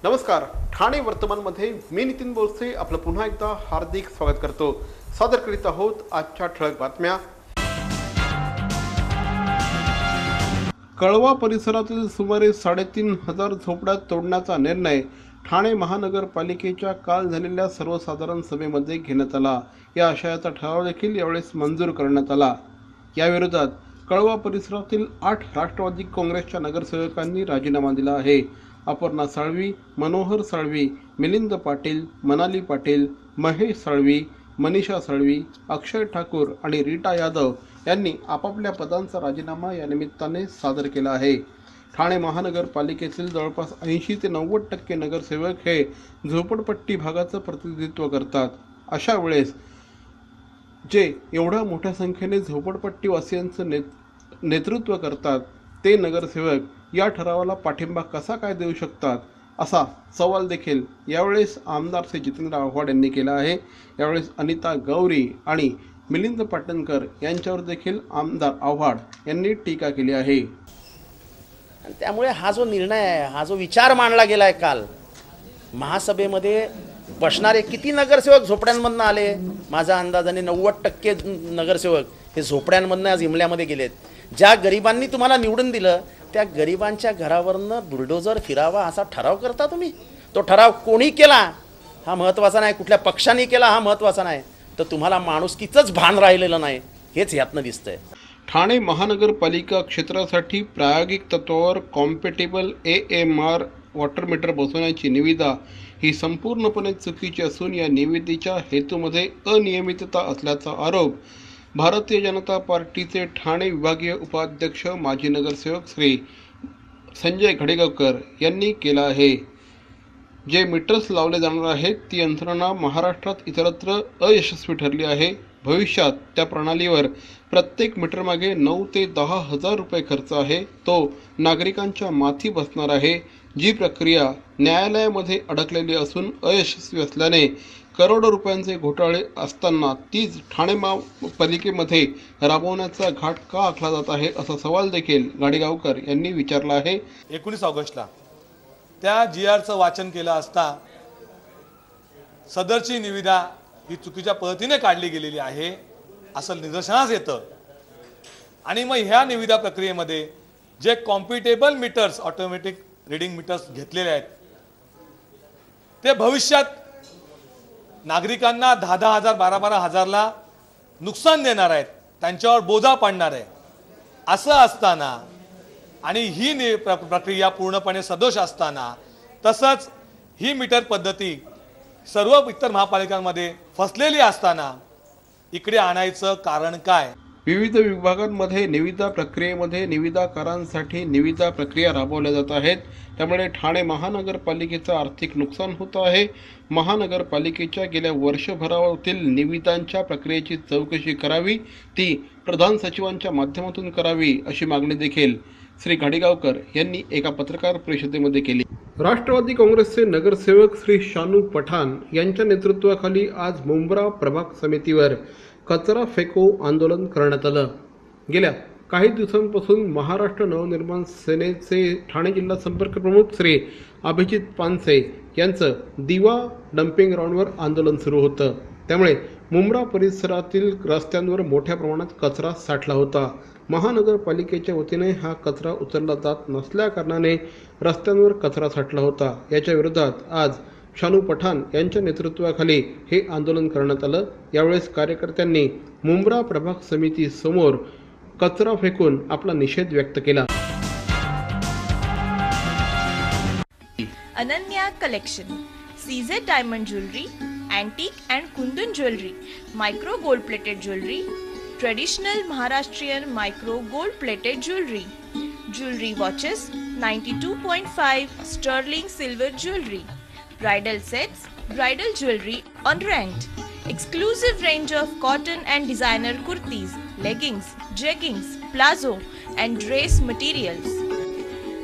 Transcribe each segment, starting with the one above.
नमस्कार, ठाणे वर्तमानमध्ये मी नितीन बोरसे आपलं पुन्हा एकदा हार्दिक स्वागत करतो। सादर करीत आहोत आजच्या ठळक बातम्या। कळवा परिसरातील सुमारे 3,500 झोपड्या तोडण्याचा निर्णय ठाणे महानगरपालिकेच्या काल झालेल्या सर्वसाधारण सभेमध्ये घेण्यात आला। या आशयाचा ठराव देखील यावेळेस मंजूर करण्यात आला। या विरोधात कळवा परिसरातील 8 राष्ट्रवादी काँग्रेसच्या नगरसेवकांनी राजीनामा दिला आहे। अपर्णा साळवी, मनोहर साळवी, मिलिंद पाटील, मनाली पाटील, महेश साळवी, मनीषा साळवी, अक्षय ठाकूर आणि रीटा यादव यांनी आपापल्या पदांचा राजीनामा या निमित्ताने सादर केला आहे। ठाणे महानगरपालिकेतील जवळपास 80 ते 90% नगरसेवक हे झोपडपट्टी भागाचं प्रतिनिधित्व करतात। अशा वेळेस जे एवढ्या मोठ्या संख्येने झोपडपट्टीवासियांचं नेतृत्व करतात ते नगरसेवक या ठरावाला पाठिंबा कसा काय देऊ शकतात, असा सवाल देखील यावेळेस आमदार श्री जितेंद्र आव्हाड यांनी केला आहे। यावेळेस अनिता गौरी आणि मिलिंद पाटणकर यांच्यावर देखील आमदार आव्हाड यांनी टीका केली आहे। त्यामुळे हा जो निर्णय आहे, हा जो विचार मांडला गेला आहे काल महासभेमध्ये, बसणारे किती नगरसेवक झोपड्यांमधून आले? माझा अंदाजाने 90% नगरसेवक हे झोपड्यांमधून आज इमल्यामध्ये गेलेत। ज्या गरिबांनी तुम्हाला निवडून दिलं त्या गरिबांच्या घरावरनं बुलडोजर फिरावा असा ठराव करता तुम्ही? तो ठराव कोणी केला हा महत्त्वाचा नाही, कुठल्या पक्षाने केला हा महत्त्वाचा नाही, तर तुम्हाला माणुसकीचंच भान राहिलेलं नाही हेच यातनं दिसतंय। ठाणे महानगरपालिका क्षेत्रासाठी प्रायोगिक तत्वावर कॉम्पॅटेबल AMR वॉटर मीटर बसवण्याची निविदा ही संपूर्णपणे चुकीची असून या निविदेच्या हेतूमध्ये अनियमितता असल्याचा आरोप भारतीय जनता पार्टीचे ठाणे विभागीय उपाध्यक्ष माजी नगरसेवक श्री संजय घडेगावकर यांनी केला आहे। जे मीटर्स लावले जाणार आहेत ती यंत्रणा महाराष्ट्रात इतरत्र अयशस्वी ठरली आहे। भविष्यात त्या प्रणालीवर प्रत्येक मीटरमागे 9 ते 10 हजार रुपये खर्च आहे, तो नागरिकांच्या माथी बसणार आहे। जी प्रक्रिया न्यायालयामध्ये अडकलेली असून अयशस्वी असल्याने करोडो रुपयांचे घोटाळे असताना तीच ठाणे महापालिकेमध्ये राबवण्याचा घाट का आखला जात आहे, असा सवाल देखील घडेगावकर यांनी विचारला आहे। 19 ऑगस्टला त्या GRचं वाचन केलं असता सदरची निविदा ही चुकीच्या पद्धतीने काढली गेलेली आहे असं निदर्शनास येतं। आणि मग ह्या निविदा प्रक्रियेमध्ये जे compatible meters, automatic reading meters घेतलेले आहेत ते भविष्यात नागरिकांना 10-10 हजार 12-12 हजारला नुकसान देणार आहेत, त्यांच्यावर बोजा पाडणार आहे। असं असताना आणि ही प्रक्रिया पूर्णपणे सदोष असताना, तसंच ही मीटर पद्धती सर्व इतर महापालिकांमध्ये फसलेली असताना इकडे आणायचं कारण काय? विविध विभागांमध्ये निविदा प्रक्रियेमध्ये निविदाकारांसाठी निविदा प्रक्रिया राबवल्या जात आहेत, त्यामुळे ठाणे महानगरपालिकेचं आर्थिक नुकसान होत आहे। महानगरपालिकेच्या गेल्या वर्षभरातील निविदांच्या प्रक्रियेची चौकशी करावी, ती प्रधान सचिवांच्या माध्यमातून करावी अशी मागणी देखील श्री घडेगावकर यांनी एका पत्रकार परिषदेमध्ये केली। राष्ट्रवादी काँग्रेसचे नगरसेवक श्री शानू पठाण यांच्या नेतृत्वाखाली आज मुंब्रा प्रभाग समितीवर कचरा फेको आंदोलन करण्यात आलं। गेल्या काही दिवसांपासून महाराष्ट्र नवनिर्माण सेनेचे ठाणे जिल्हा संपर्क प्रमुख श्री अभिजित पानसे यांचं दिवा डम्पिंग ग्राउंडवर आंदोलन सुरू होतं, त्यामुळे मुंब्रा परिसरातील रस्त्यांवर मोठ्या प्रमाणात कचरा साठला होता। महानगरपालिकेच्या वतीने हा कचरा उचलला जात नसल्याकारणाने रस्त्यांवर कचरा साठला होता। याच्या विरोधात आज शानू पठाण यांच्या नेतृत्वाखाली हे आंदोलन करण्यात आलं। यावेळेस कार्यकर्त्यांनी मुंब्रा प्रभाग समिती समोर कचरा फेकून आपला निषेध व्यक्त केला। Ananya collection, CZ diamond jewellery, antique and kundan jewellery, micro gold plated jewellery, traditional Maharashtrian micro gold plated jewellery, jewellery watches, 92.5 sterling silver jewellery, bridal sets, bridal jewelry on rent, exclusive range of cotton and designer kurtis, leggings, jeggings, plazo and dress materials.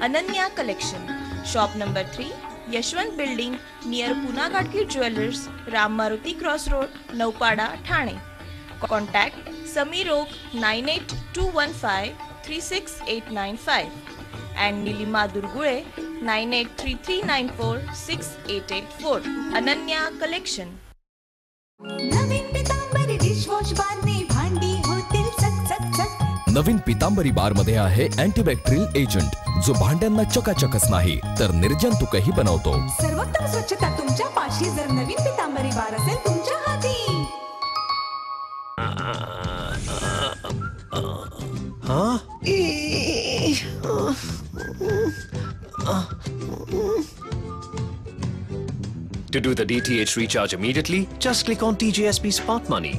Ananya collection, shop number 3, Yashwant building near Pune Gadgil Jewelers, Ram Maruti Cross Road, Naupada, Thane. Contact Sameer Oak 98215 36895 and Nilima Durgule 9833946884. Ananya Collection. Naveen Pitambari dishwash बारने भांडी होतील चकचक. नवीन पितांबरी बार मध्ये आहे antibacterial agent जो भांड्यांना चकाचकच नाही तर निर्जंतुकही बनवतो. सर्वोत्तम स्वच्छता तुमच्या पाशी जर नवीन पितांबरी बार असेल तुमच्या हाती. To do the DTH recharge immediately, just click on TJSP Smart Money.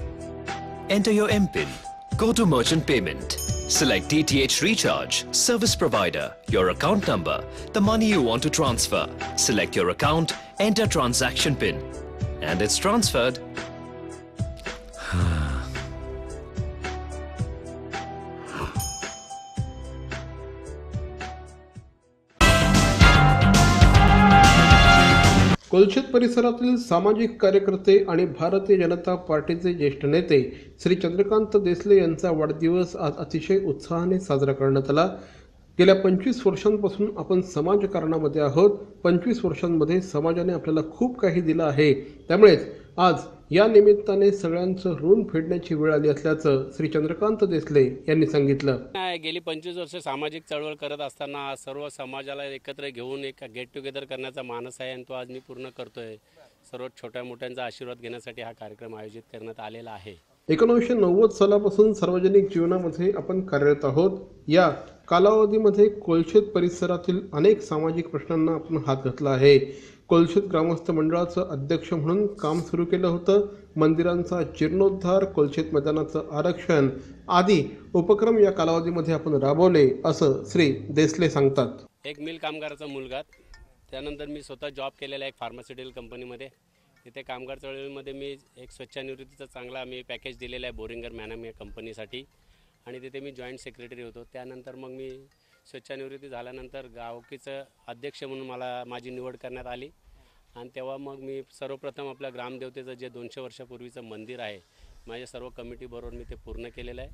Enter your MPIN. Go to Merchant Payment. Select DTH Recharge, Service Provider, your account number, the money you want to transfer. Select your account, enter transaction PIN. And it's transferred. Kolshet परिसरातील सामाजिक कार्यकर्ते आणि भारतीय जनता पार्टीचे ज्येष्ठ नेते श्री चंद्रकांत देसले यांचा वाढदिवस आज अतिशय उत्साहाने साजरा करण्यात आला. गेल्या 25 वर्षांपासून आपण समाजकारणामध्ये आहोत. 25 वर्षांमध्ये समाजाने आपल्याला खूप काही दिलं आहे. त्यामुळेच आज या निमित्ताने सगळ्यांचं ऋण फेडण्याची वेळ आली असल्याचं श्री चंद्रकांत देसले यांनी सांगितलं. गेली 25 वर्ष सामाजिक चळवळ करत असताना सर्व समाजाला एकत्र घेऊन एक गेट टुगेदर करण्याचा मानस आहे आणि तो आज मी पूर्ण करतोय. सर्व छोट्या मोठ्यांचा आशीर्वाद घेण्यासाठी हा कार्यक्रम आयोजित करण्यात आलेला आहे. 1990 सालापासून सार्वजनिक जीवनामध्ये आपण कार्यरत आहोत. या कालावधीमध्ये कोलशेत परिसरातील अनेक सामाजिक प्रश्नांना आपण हात घातला आहे. कोलशेत ग्रामस्थ मंडळाचं अध्यक्ष म्हणून काम सुरू केलं होतं. मंदिरांचा जीर्णोद्धार, कोलशेत मैदानाचं आरक्षण आदी उपक्रम या कालावधीमध्ये आपण राबवले असं श्री देसले सांगतात. एक मिल कामगाराचा मुलगा, त्यानंतर मी स्वतः जॉब केलेला एक फार्मास्युटिकल कंपनीमध्ये. तिथे कामगार चळवळीमध्ये मी एक स्वच्छानिवृत्तीचा चांगला मी पॅकेज दिलेला आहे बोरिंगर मॅनम या कंपनीसाठी आणि तिथे मी जॉईंट सेक्रेटरी होतो. त्यानंतर मग मी स्वच्छानिवृत्ती झाल्यानंतर गावकीचं अध्यक्ष म्हणून माझी निवड करण्यात आली आणि तेव्हा मग मी सर्वप्रथम आपल्या ग्रामदेवतेचं जे 200 वर्षापूर्वीचं मंदिर आहे माझ्या सर्व कमिटीबरोबर मी ते पूर्ण केलेलं आहे.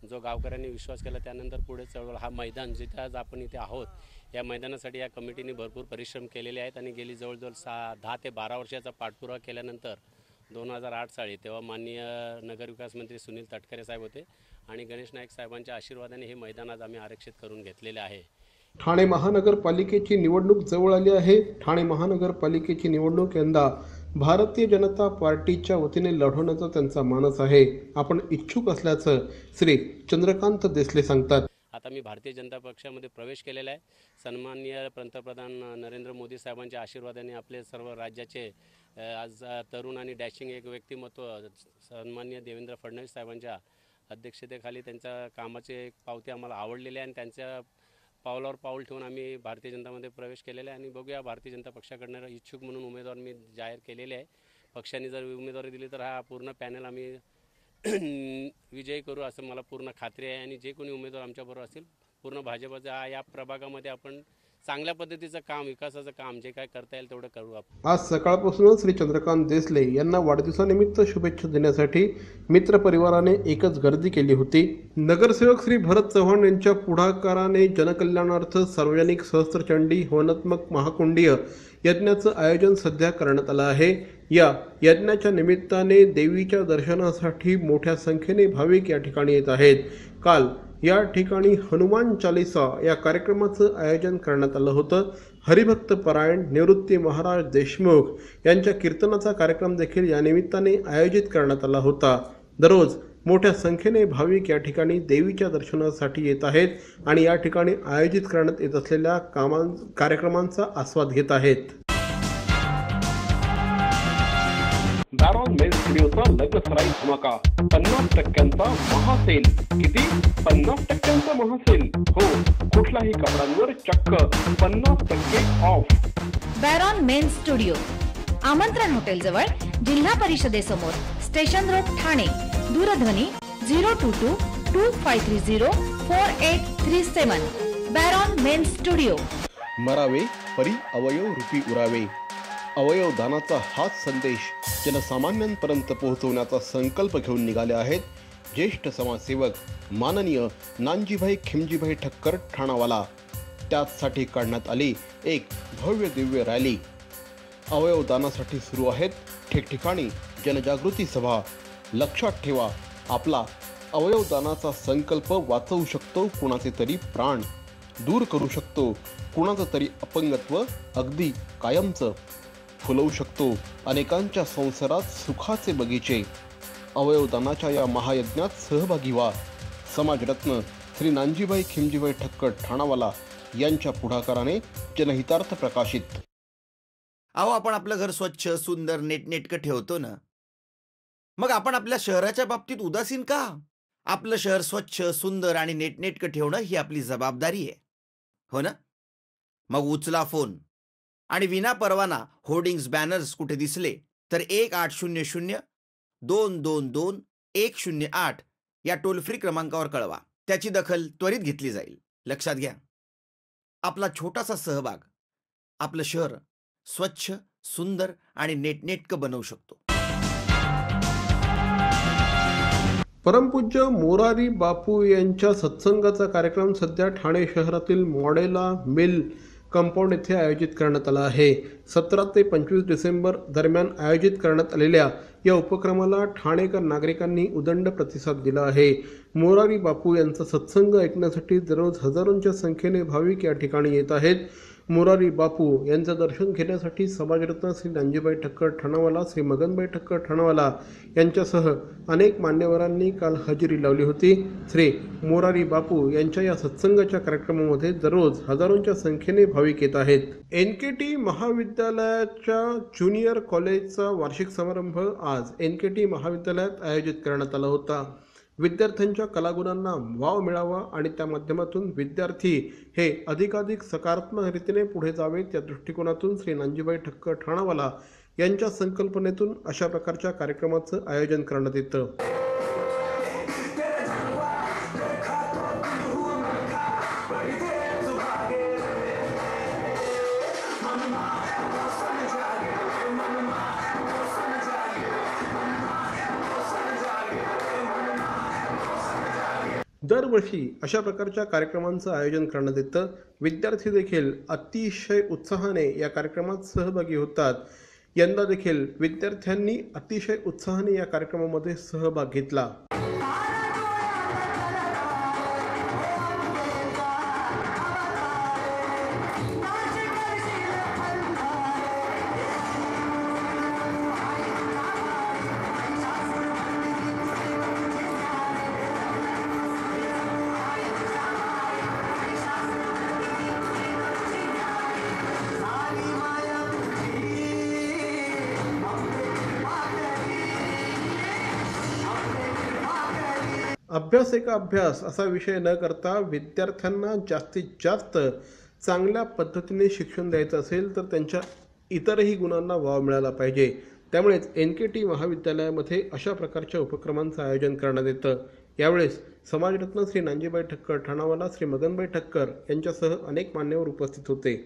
जो गावकऱ्यांनी विश्वास केला त्यानंतर पुढे चळवळ हा मैदान जिथे आज आपण इथे आहोत या मैदानासाठी या कमिटीने भरपूर परिश्रम केलेले आहेत आणि गेली जवळजवळ 10 ते 12 वर्षाचा पाठपुरावा केल्यानंतर 2008 साली तेव्हा माननीय नगरविकास मंत्री सुनील तटकरे साहेब होते आणि गणेश नाईक साहेबांच्या आशीर्वादाने हे मैदान आज आम्ही आरक्षित करून घेतलेले आहे. ठाणे महानगरपालिकेची निवडणूक जवळ आली आहे. ठाणे महानगरपालिकेची निवडणूक यंदा भारतीय जनता पार्टीच्या वतीने लढवण्याचा त्यांचा मानस आहे. आपण इच्छुक असल्याचं श्री चंद्रकांत देसले सांगतात. आता मी भारतीय जनता पक्षामध्ये प्रवेश केलेला आहे. सन्माननीय पंतप्रधान नरेंद्र मोदी साहेबांच्या आशीर्वादाने आपले सर्व राज्याचे आज तरुण आणि डॅशिंग एक व्यक्तिमत्व सन्माननीय देवेंद्र फडणवीस साहेबांच्या अध्यक्षतेखाली त्यांच्या कामाचे पावते आम्हाला आवडलेले आहे आणि त्यांच्या पावलावर पाऊल ठेवून आम्ही भारतीय जनतामध्ये प्रवेश केलेला आहे आणि बघूया भारतीय जनता पक्षाकडनं इच्छुक म्हणून उमेदवार मी जाहीर केलेले आहे. पक्षाने जर उमेदवारी दिली तर हा पूर्ण पॅनल आम्ही विजयी करू असं मला पूर्ण खात्री आहे आणि जे कोणी उमेदवार आमच्याबरोबर असतील पूर्ण भाजपचा या प्रभागामध्ये आपण चांगल्या पद्धतीचं काम, विकासाचं काम जे काय करता येईल तेवढं करू आपण. आज सकाळपासूनच श्री चंद्रकांत देसले यांना वाढदिवसानिमित्त शुभेच्छा देण्यासाठी मित्र परिवाराने एकच गर्दी केली होती. नगरसेवक श्री भरत चव्हाण यांच्या पुढाकाराने जनकल्याणार्थ सार्वजनिक सहस्त्रचंडी हवनात्मक महाकुंडीय यज्ञाचं आयोजन सध्या करण्यात आलं आहे. या यज्ञाच्या निमित्ताने देवीच्या दर्शनासाठी मोठ्या संख्येने भाविक या ठिकाणी येत आहेत. काल या ठिकाणी हनुमान चालीसा या कार्यक्रमाचं आयोजन करण्यात आलं होतं. हरिभक्त परायण निवृत्ती महाराज देशमुख यांच्या कीर्तनाचा कार्यक्रम देखील या निमित्ताने आयोजित करण्यात आला होता. दररोज मोठ्या संख्येने भाविक या ठिकाणी देवीच्या दर्शनासाठी येत आहेत आणि या ठिकाणी आयोजित करण्यात येत असलेल्या कार्यक्रमांचा आस्वाद घेत आहेत. बॅरॉन मेन्स स्टुडिओचा लग्नसराई धमाका 50% महासेल. किती? 50% महासेल. हो, कुठल्याही कपड्यांवर चक्क 50% ऑफ. बॅरॉन मेन्स स्टुडिओ, आमंत्रण हॉटेल जवळ, जिल्हा परिषदेसमोर, स्टेशन रोड, ठाणे. दूरध्वनी 022-2530-4837. बॅरॉन मेन्स स्टुडिओ. मरावे परी अवयव रूपी उरावे. अवयव दानाचा हाच संदेश जनसामान्यांपर्यंत पोहोचवण्याचा संकल्प घेऊन निघाले आहेत ज्येष्ठ समाजसेवक माननीय नानजीभाई खिमजीभाई ठक्कर ठाणावाला. त्याचसाठी काढण्यात आली एक भव्य दिव्य रॅली. अवयवदानासाठी सुरू आहेत ठिकठिकाणी जनजागृती सभा. लक्षात ठेवा, आपला अवयवदानाचा संकल्प वाचवू शकतो कुणाचे तरी प्राण, दूर करू शकतो कुणाचं तरी अपंगत्व अगदी कायमचं, फुलवू शकतो अनेकांच्या संसारात सुखाचे बगीचे. अवयवदानाच्या या महायज्ञात सहभागी व्हा. समाजरत्न श्री नानजीभाई खिमजीभाई ठक्कर ठाणावाला यांच्या पुढाकाराने जनहितार्थ प्रकाशित. अहो, आपण आपलं घर स्वच्छ, सुंदर, नेटनेटकं ठेवतो ना, मग आपण आपल्या शहराच्या बाबतीत उदासीन का? आपलं शहर स्वच्छ, सुंदर आणि नेटनेटकं ठेवणं ही आपली जबाबदारी आहे, हो ना? मग उचला फोन आणि विना परवाना होर्डिंग्स, बॅनर्स कुठे दिसले तर 1800-222-108 या टोल फ्री क्रमांकावर कळवा. त्याची दखल त्वरित घेतली जाईल. लक्षात घ्या, आपला छोटासा सहभाग आपलं शहर स्वच्छ, सुंदर आणि नेटनेटकं बनवू शकतो. परमपूज्य मोरारी बापू यांच्या सत्संगाचा कार्यक्रम सध्या ठाणे शहरातील मॉडेला मिल कंपाऊंड येथे आयोजित करण्यात आला आहे. 17 ते 25 डिसेंबर दरम्यान आयोजित करण्यात आलेल्या या उपक्रमाला ठाणेकर नागरिकांनी उदंड प्रतिसाद दिला आहे. मोरारी बापू यांचा सत्संग ऐकण्यासाठी दररोज हजारोंच्या संख्येने भाविक या ठिकाणी येत आहेत. मोरारी बापू यांचं दर्शन घेण्यासाठी समाजरत्न श्री नानजीभाई ठक्कर ठाणावाला, श्री मगनभाई ठक्कर ठाणावाला यांच्यासह अनेक मान्यवरांनी काल हजेरी लावली होती. श्री मोरारी बापू यांच्या या सत्संगाच्या कार्यक्रमामध्ये दररोज हजारोंच्या संख्येने भाविक येत आहेत. NKT महाविद्यालयाच्या ज्युनियर कॉलेजचा वार्षिक समारंभ आज NKT महाविद्यालयात आयोजित करण्यात आला होता. विद्यार्थ्यांच्या कलागुणांना वाव मिळावा आणि त्या माध्यमातून विद्यार्थी हे अधिकाधिक सकारात्मक रीतीने पुढे जावेत या दृष्टिकोनातून श्री नानजीभाई ठक्कर ठाणावाला यांच्या संकल्पनेतून अशा प्रकारच्या कार्यक्रमाचं आयोजन करण्यात येतं. दरवर्षी अशा प्रकारच्या कार्यक्रमांचं आयोजन करण्यात येतं. विद्यार्थी देखील अतिशय उत्साहाने या कार्यक्रमात सहभागी होतात. यंदा देखील विद्यार्थ्यांनी अतिशय उत्साहाने या कार्यक्रमामध्ये सहभाग घेतला. अभ्यास एका अभ्यास असा विषय न करता विद्यार्थ्यांना जास्तीत जास्त चांगल्या पद्धतीने शिक्षण द्यायचं असेल तर त्यांच्या इतरही गुणांना वाव मिळाला पाहिजे. त्यामुळेच NKT महाविद्यालयामध्ये अशा प्रकारच्या उपक्रमांचं आयोजन करण्यात येतं. यावेळेस समाजरत्न श्री नानजीभाई ठक्कर ठाणावाला, श्री मगनभाई ठक्कर यांच्यासह अनेक मान्यवर उपस्थित होते.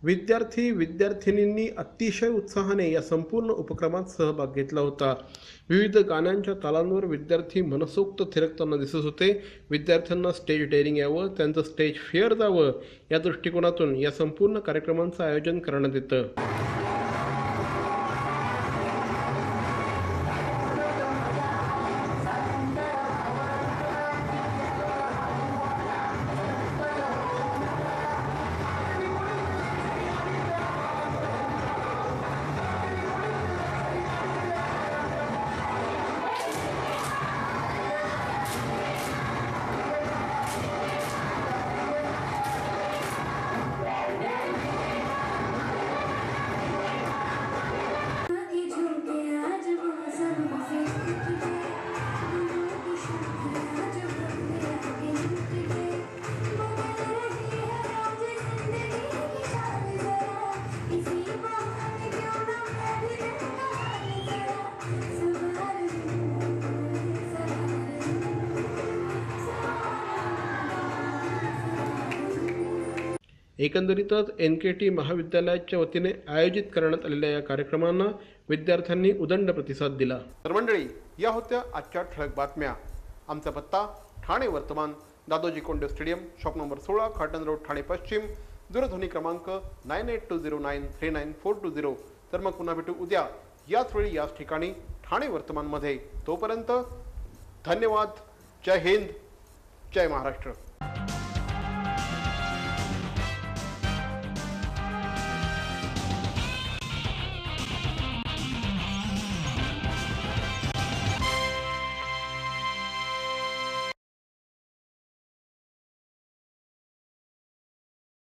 विद्यार्थी विद्यार्थिनींनी अतिशय उत्साहाने या संपूर्ण उपक्रमात सहभाग घेतला होता. विविध गाण्यांच्या तालांवर विद्यार्थी मनसोक्त थिरकताना दिसत होते. विद्यार्थ्यांना स्टेज डेअरिंग यावं, त्यांचं स्टेज फेअर जावं या दृष्टिकोनातून या संपूर्ण कार्यक्रमांचं आयोजन करण्यात येतं. एकंदरीतच NKT महाविद्यालयाच्या वतीने आयोजित करण्यात आलेल्या या कार्यक्रमांना विद्यार्थ्यांनी उदंड प्रतिसाद दिला. तर मंडळी, या होत्या आजच्या ठळक बातम्या. आमचा पत्ता ठाणे वर्तमान, Dadoji Konde stadium, shop number 16, Khatan road, Thane पश्चिम. दूरध्वनी क्रमांक 9820939420. तर मग पुन्हा भेटू उद्या याच वेळी याच ठिकाणी ठाणे वर्तमानमध्ये. तोपर्यंत धन्यवाद. जय हिंद, जय महाराष्ट्र.